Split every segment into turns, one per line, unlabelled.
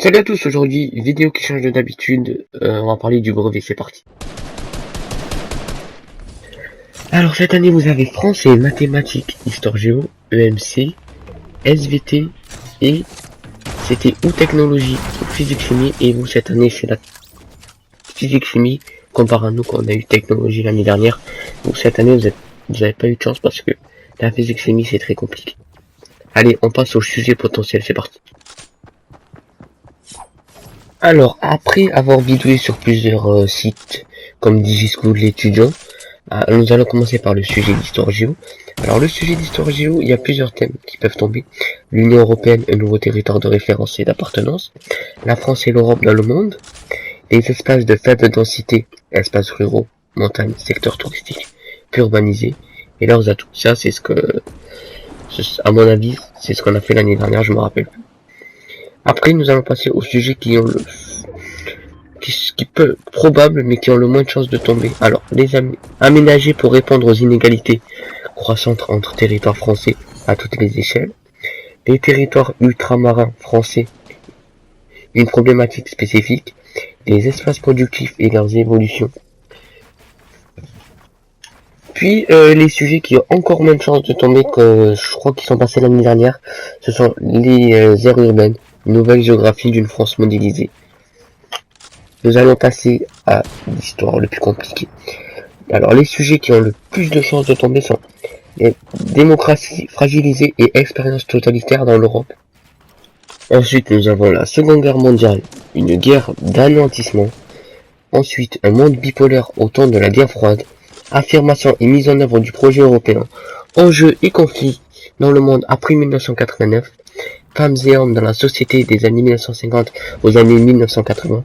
Salut à tous, aujourd'hui, vidéo qui change de d'habitude, on va parler du brevet, c'est parti. Alors cette année vous avez français, mathématiques, histoire géo, EMC, SVT et c'était ou technologie ou physique chimie, et vous cette année c'est la physique chimie, comparé à nous quand on a eu technologie l'année dernière. Donc cette année vous avez pas eu de chance parce que la physique chimie c'est très compliqué. Allez, on passe au sujet potentiel, c'est parti. Alors, après avoir bidouillé sur plusieurs sites comme DigiSchool l'étudiant, nous allons commencer par le sujet d'histoire géo. Alors, le sujet d'histoire géo, il y a plusieurs thèmes qui peuvent tomber. L'Union européenne, un nouveau territoire de référence et d'appartenance. La France et l'Europe dans le monde. Les espaces de faible densité, espaces ruraux, montagnes, secteurs touristiques, peu urbanisés, et leurs atouts. Ça, c'est à mon avis, c'est ce qu'on a fait l'année dernière, je me rappelle plus. Après, nous allons passer aux sujets qui ont qui peut probable mais qui ont le moins de chances de tomber. Alors, les aménager pour répondre aux inégalités croissantes entre territoires français à toutes les échelles. Les territoires ultramarins français, une problématique spécifique. Les espaces productifs et leurs évolutions. Puis les sujets qui ont encore moins de chances de tomber que je crois qu'ils sont passés l'année dernière, ce sont les aires urbaines, une nouvelle géographie d'une France modélisée. Nous allons passer à l'histoire le plus compliqué. Alors les sujets qui ont le plus de chances de tomber sont les démocraties fragilisées et expériences totalitaires dans l'Europe. Ensuite nous avons la Seconde Guerre mondiale, une guerre d'anéantissement. Ensuite un monde bipolaire au temps de la guerre froide, affirmation et mise en œuvre du projet européen, enjeux et conflits dans le monde après 1989, femmes et hommes dans la société des années 1950 aux années 1980.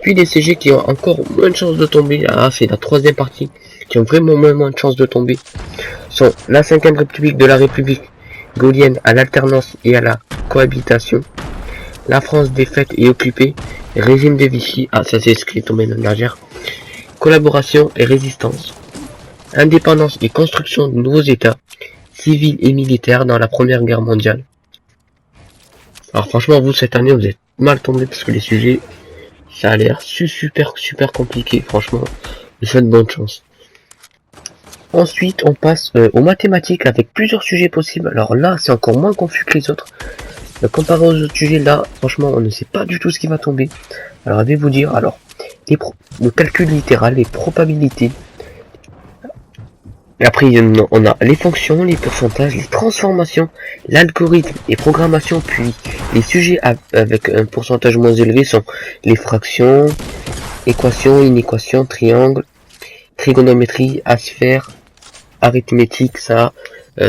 Puis des sujets qui ont encore moins de chances de tomber, c'est la troisième partie, qui ont vraiment moins de chances de tomber, sont la 5e République de la République gaulienne à l'alternance et à la cohabitation, la France défaite et occupée, régime de Vichy, ça c'est ce qui est tombé l'année dernière, collaboration et résistance, indépendance et construction de nouveaux États, civils et militaires dans la Première Guerre mondiale. Alors franchement, vous cette année vous êtes mal tombé parce que les sujets, ça a l'air super compliqué, franchement, je souhaite bonne chance. Ensuite, on passe aux mathématiques avec plusieurs sujets possibles. Alors là, c'est encore moins confus que les autres. Comparé aux autres sujets, là, franchement, on ne sait pas du tout ce qui va tomber. Alors, je vais vous dire, alors, le calcul littéral, les probabilités. Et après, on a les fonctions, les pourcentages, les transformations, l'algorithme et programmation, puis les sujets avec un pourcentage moins élevé sont les fractions, équations, inéquations, triangles, trigonométrie, asphère, arithmétique,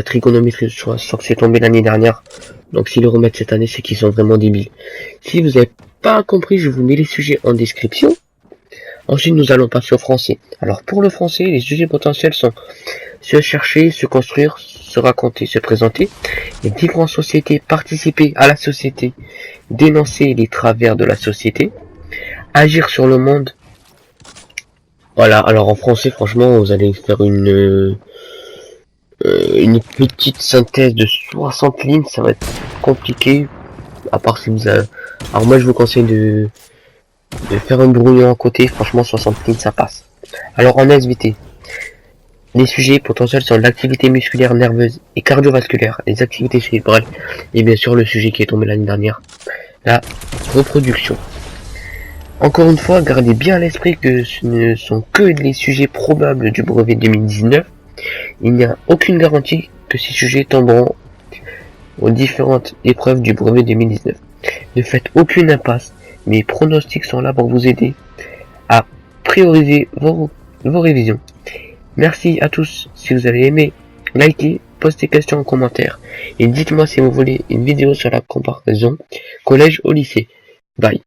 trigonométrie, je crois que c'est tombé l'année dernière. Donc s'ils le remettent cette année, c'est qu'ils sont vraiment débiles. Si vous n'avez pas compris, je vous mets les sujets en description. Ensuite, nous allons passer au français. Alors pour le français, les sujets potentiels sont se chercher, se construire, se raconter, se présenter, vivre en société, participer à la société, dénoncer les travers de la société, agir sur le monde. Voilà, alors en français, franchement, vous allez faire une petite synthèse de 60 lignes, ça va être compliqué, à part si vous avez... Alors moi, je vous conseille de faire un brouillon à côté, franchement, 60 lignes, ça passe. Alors en SVT, les sujets potentiels sont l'activité musculaire, nerveuse et cardiovasculaire, les activités cérébrales, et bien sûr le sujet qui est tombé l'année dernière, la reproduction. Encore une fois, gardez bien à l'esprit que ce ne sont que les sujets probables du brevet 2019. Il n'y a aucune garantie que ces sujets tomberont aux différentes épreuves du brevet 2019. Ne faites aucune impasse, mes pronostics sont là pour vous aider à prioriser vos révisions. Merci à tous, si vous avez aimé, likez, postez questions en commentaire et dites-moi si vous voulez une vidéo sur la comparaison collège au lycée. Bye.